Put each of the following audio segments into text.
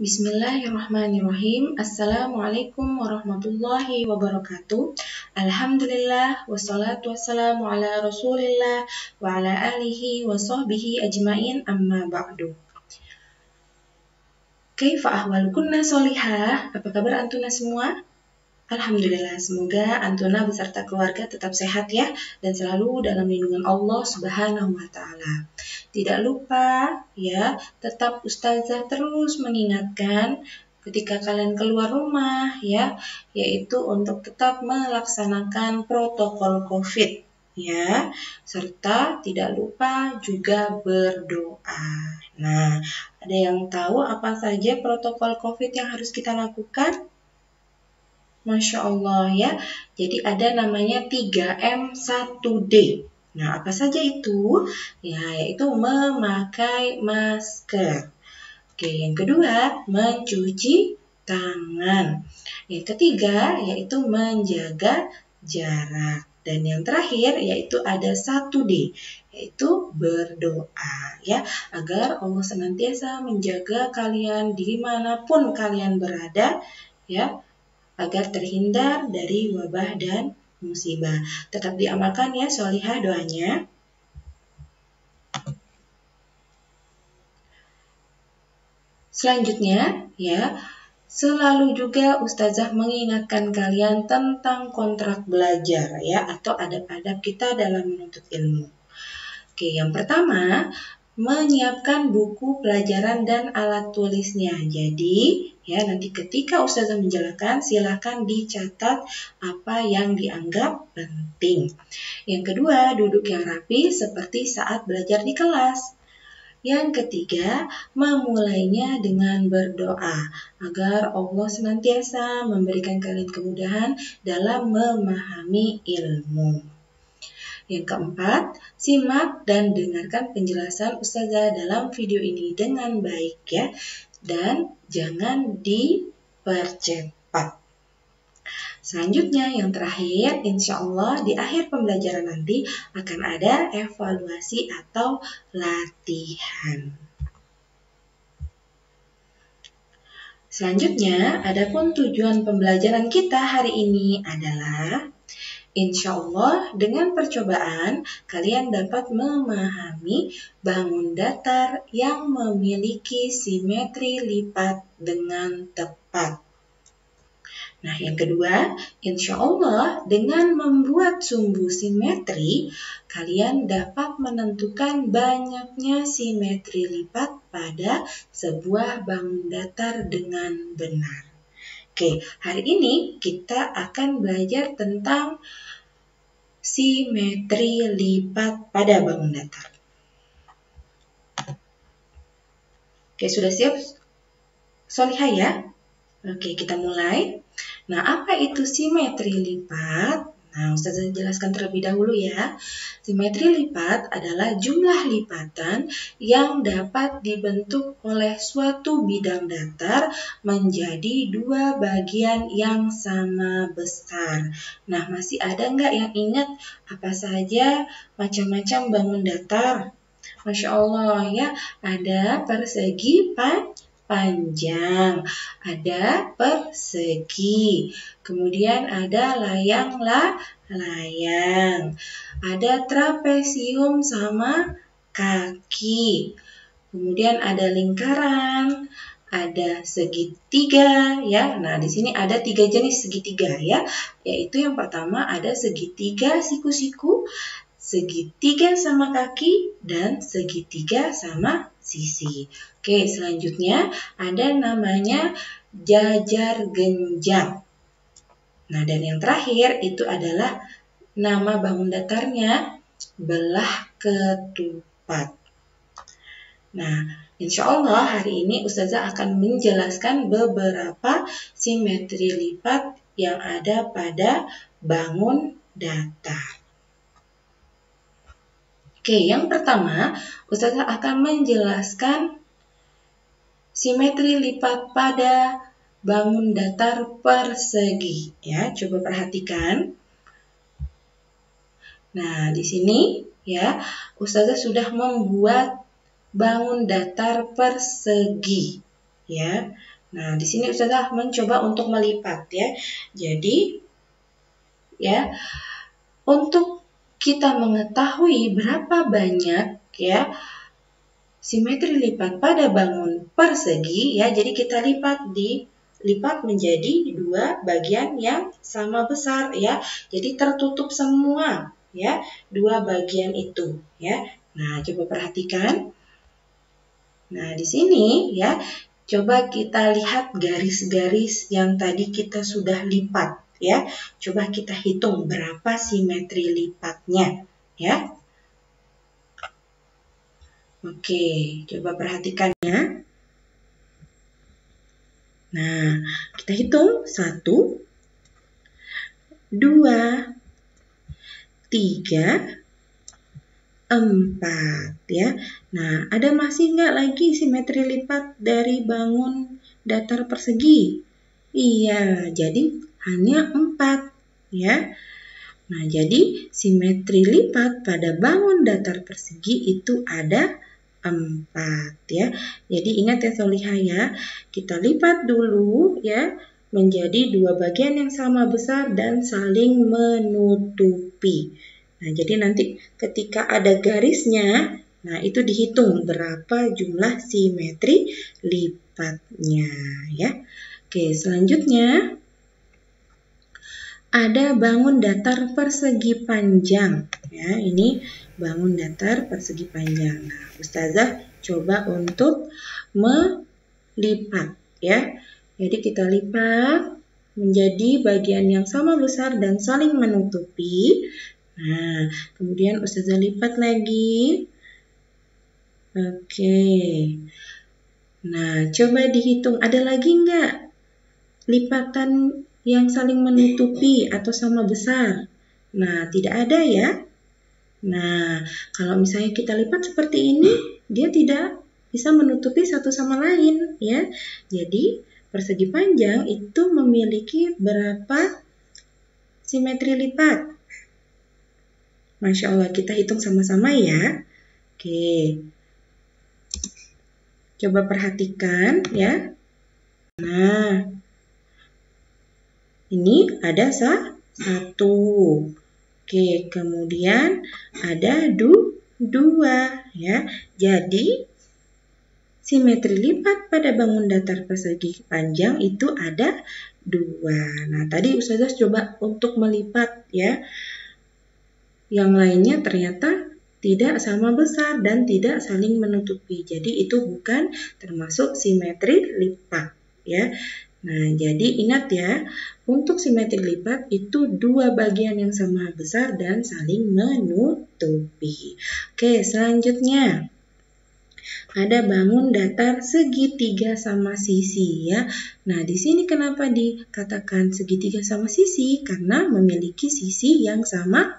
Bismillahirrahmanirrahim. Assalamualaikum warahmatullahi wabarakatuh. Alhamdulillah wassalatu wassalamu ala Rasulillah wa ala alihi wa sahbihi ajmain amma ba'du. Kaifa ahwalukunna solihah? Apa kabar antuna semua? Alhamdulillah, semoga antuna beserta keluarga tetap sehat ya dan selalu dalam lindungan Allah Subhanahu wa taala. Tidak lupa ya, tetap Ustazah terus mengingatkan ketika kalian keluar rumah ya, yaitu untuk tetap melaksanakan protokol Covid ya, serta tidak lupa juga berdoa. Nah, ada yang tahu apa saja protokol Covid yang harus kita lakukan? Masya Allah ya, jadi ada namanya 3M1D. Nah, apa saja itu? Ya, yaitu memakai masker. Oke, yang kedua, mencuci tangan. Yang ketiga, yaitu menjaga jarak. Dan yang terakhir, yaitu ada 1D, yaitu berdoa ya, agar Allah senantiasa menjaga kalian dimanapun kalian berada ya, agar terhindar dari wabah dan musibah. Tetap diamalkan ya solihah doanya. Selanjutnya ya, selalu juga Ustazah mengingatkan kalian tentang kontrak belajar ya, atau adab-adab kita dalam menuntut ilmu. Oke, yang pertama, menyiapkan buku pelajaran dan alat tulisnya. Jadi, ya nanti ketika Ustazah menjelaskan, silakan dicatat apa yang dianggap penting. Yang kedua, duduk yang rapi seperti saat belajar di kelas. Yang ketiga, memulainya dengan berdoa agar Allah senantiasa memberikan kalian kemudahan dalam memahami ilmu. Yang keempat, simak dan dengarkan penjelasan Ustazah dalam video ini dengan baik ya, dan jangan dipercepat. Selanjutnya yang terakhir, insya Allah di akhir pembelajaran nanti akan ada evaluasi atau latihan. Selanjutnya, adapun tujuan pembelajaran kita hari ini adalah insya Allah dengan percobaan kalian dapat memahami bangun datar yang memiliki simetri lipat dengan tepat. Nah, yang kedua, insya Allah dengan membuat sumbu simetri, kalian dapat menentukan banyaknya simetri lipat pada sebuah bangun datar dengan benar. Oke, hari ini kita akan belajar tentang simetri lipat pada bangun datar. Oke, sudah siap solihah ya? Oke, kita mulai. Nah, apa itu simetri lipat? Nah, Ustazah jelaskan terlebih dahulu ya. Simetri lipat adalah jumlah lipatan yang dapat dibentuk oleh suatu bidang datar menjadi dua bagian yang sama besar. Nah, masih ada nggak yang ingat apa saja macam-macam bangun datar? Masya Allah ya, ada persegi panjang, ada persegi, kemudian ada layang, ada trapesium sama kaki, kemudian ada lingkaran, ada segitiga ya. Nah, di sini ada 3 jenis segitiga ya, yaitu yang pertama ada segitiga siku-siku, segitiga sama kaki, dan segitiga sama sisi. Oke, selanjutnya ada namanya jajar genjang. Nah, dan yang terakhir itu adalah nama bangun datarnya belah ketupat. Nah, insya Allah hari ini Ustazah akan menjelaskan beberapa simetri lipat yang ada pada bangun datar. Oke, yang pertama, Ustazah akan menjelaskan simetri lipat pada bangun datar persegi. Ya, coba perhatikan. Nah, di sini ya, Ustazah sudah membuat bangun datar persegi. ya. Nah, di sini Ustazah mencoba untuk melipat ya. Jadi ya, untuk kita mengetahui berapa banyak ya simetri lipat pada bangun persegi ya, jadi kita lipat menjadi dua bagian yang sama besar ya. Jadi tertutup semua ya dua bagian itu ya. Nah, coba perhatikan. Nah, di sini ya, coba kita lihat garis-garis yang tadi kita sudah lipat ya. Coba kita hitung berapa simetri lipatnya ya. Oke, coba perhatikan ya. Nah, kita hitung 1, 2, 3, 4 ya. Nah, ada masih nggak lagi simetri lipat dari bangun datar persegi? Iya, jadi hanya 4 ya. Nah, jadi simetri lipat pada bangun datar persegi itu ada 4 ya. Jadi ingat ya Solihah ya, kita lipat dulu ya menjadi dua bagian yang sama besar dan saling menutupi. Nah, jadi nanti ketika ada garisnya, nah itu dihitung berapa jumlah simetri lipatnya ya. Oke, selanjutnya ada bangun datar persegi panjang ya. Ini bangun datar persegi panjang. Nah, Ustazah coba untuk melipat ya. Jadi kita lipat menjadi bagian yang sama besar dan saling menutupi. Nah, kemudian Ustazah lipat lagi. Oke. Nah, coba dihitung ada lagi nggak lipatan yang saling menutupi atau sama besar? Nah, tidak ada ya. Nah, kalau misalnya kita lipat seperti ini, dia tidak bisa menutupi satu sama lain ya. Jadi, persegi panjang itu memiliki berapa simetri lipat? Masya Allah, kita hitung sama-sama ya. Oke. Coba perhatikan ya. Nah, ini ada 1. Oke, kemudian ada 2 ya. Jadi simetri lipat pada bangun datar persegi panjang itu ada 2. Nah, tadi Ustazah coba untuk melipat ya. Yang lainnya ternyata tidak sama besar dan tidak saling menutupi. Jadi itu bukan termasuk simetri lipat ya. Nah, jadi ingat ya, untuk simetri lipat itu dua bagian yang sama besar dan saling menutupi. Oke, selanjutnya ada bangun datar segitiga sama sisi ya. Nah, di sini kenapa dikatakan segitiga sama sisi? Karena memiliki sisi yang sama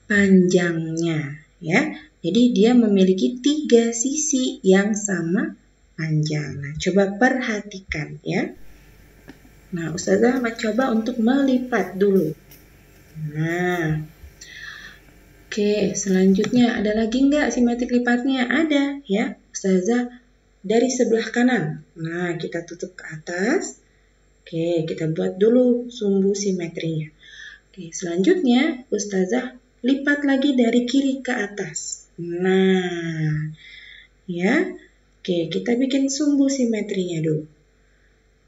panjangnya ya. Jadi dia memiliki 3 sisi yang sama panjang. Nah, coba perhatikan ya. Nah, Ustazah mencoba untuk melipat dulu. Nah, oke, selanjutnya ada lagi nggak simetri lipatnya? Ada ya. Ustazah dari sebelah kanan. Nah, kita tutup ke atas. Oke, kita buat dulu sumbu simetrinya. Oke, selanjutnya Ustazah lipat lagi dari kiri ke atas. Nah, ya. Oke, kita bikin sumbu simetrinya dulu.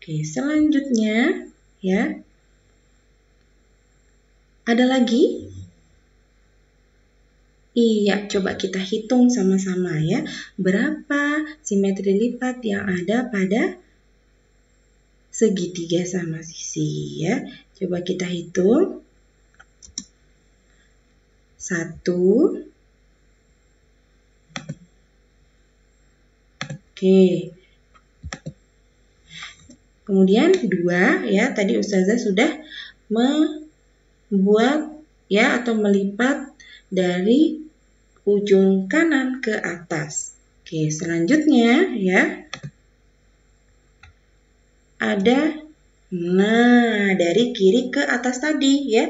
Oke, selanjutnya ya. Ada lagi? Iya, coba kita hitung sama-sama ya. Berapa simetri lipat yang ada pada segitiga sama sisi ya. Coba kita hitung. 1. Oke. Kemudian 2 ya, tadi Ustazah sudah membuat ya atau melipat dari ujung kanan ke atas. Oke, selanjutnya ya. Ada dari kiri ke atas tadi ya.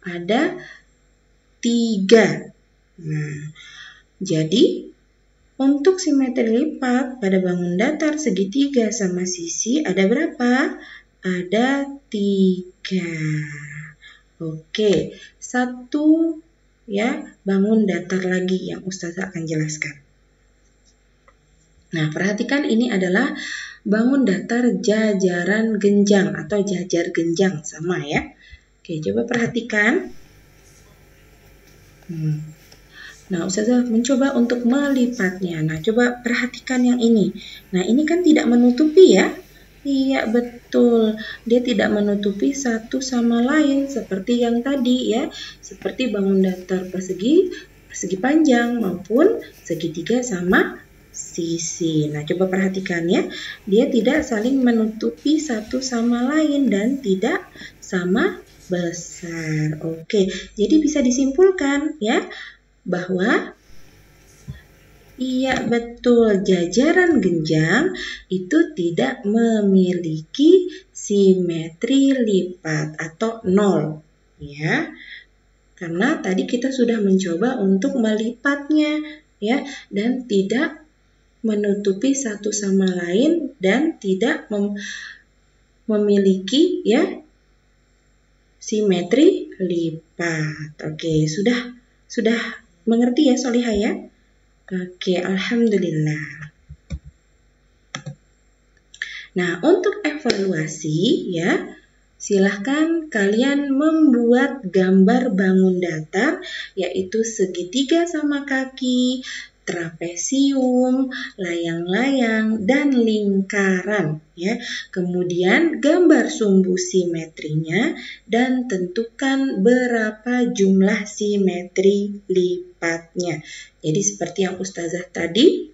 Ada 3. Nah, jadi Untuk simetri lipat pada bangun datar segitiga sama sisi ada berapa? Ada 3. Oke, satu ya bangun datar lagi yang Ustazah akan jelaskan. Nah, perhatikan ini adalah bangun datar jajaran genjang atau jajar genjang sama ya. Oke, coba perhatikan. Nah, Ustazah mencoba untuk melipatnya. Nah, coba perhatikan yang ini. Nah, ini kan tidak menutupi ya. Iya, betul. Dia tidak menutupi satu sama lain seperti yang tadi ya. Seperti bangun datar persegi panjang maupun segitiga sama sisi. Nah, coba perhatikan ya. Dia tidak saling menutupi satu sama lain dan tidak sama besar. Oke, jadi bisa disimpulkan ya bahwa iya betul, jajaran genjang itu tidak memiliki simetri lipat atau nol ya. Karena tadi kita sudah mencoba untuk melipatnya ya dan tidak menutupi satu sama lain dan tidak memiliki ya simetri lipat. Oke, sudah mengerti ya Solihah ya? Oke, alhamdulillah. Nah, untuk evaluasi ya, silahkan kalian membuat gambar bangun datar yaitu segitiga sama kaki, trapesium, layang-layang, dan lingkaran ya. Kemudian gambar sumbu simetrinya dan tentukan berapa jumlah simetri lipatnya. Jadi seperti yang Ustazah tadi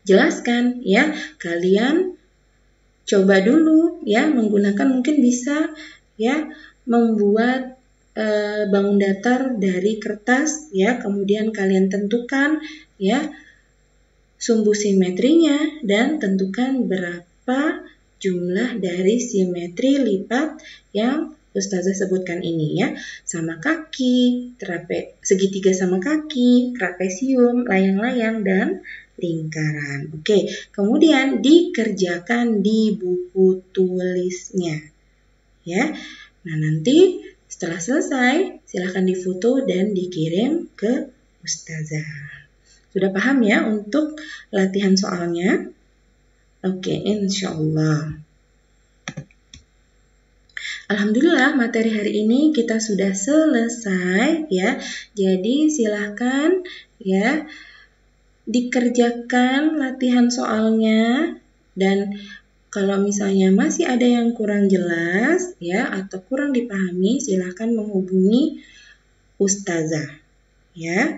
jelaskan ya, kalian coba dulu ya menggunakan mungkin bisa ya membuat bangun datar dari kertas ya, kemudian kalian tentukan ya sumbu simetrinya dan tentukan berapa jumlah dari simetri lipat yang Ustazah sebutkan ini ya, sama kaki, segitiga sama kaki, trapesium, layang-layang, dan lingkaran. Oke, kemudian dikerjakan di buku tulisnya ya. Nah, nanti setelah selesai, silahkan difoto dan dikirim ke Ustazah. Sudah paham ya untuk latihan soalnya? Oke, insya Allah. Alhamdulillah materi hari ini kita sudah selesai ya. Jadi silahkan ya dikerjakan latihan soalnya dan kalau misalnya masih ada yang kurang jelas ya atau kurang dipahami, silahkan menghubungi Ustazah ya.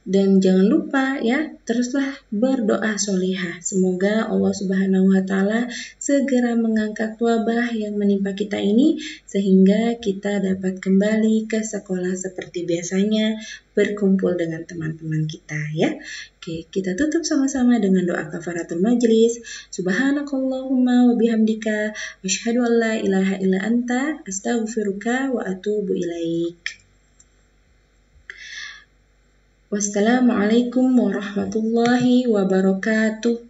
Dan jangan lupa ya, teruslah berdoa solihah. Semoga Allah Subhanahu wa Ta'ala segera mengangkat wabah yang menimpa kita ini sehingga kita dapat kembali ke sekolah seperti biasanya, berkumpul dengan teman-teman kita ya. Oke, kita tutup sama-sama dengan doa kafaratul majlis. Subhanakallahumma wa bihamdika asyhadu an la ilaha illa anta astaghfiruka wa atubu ilaik. Wassalamualaikum warahmatullahi wabarakatuh.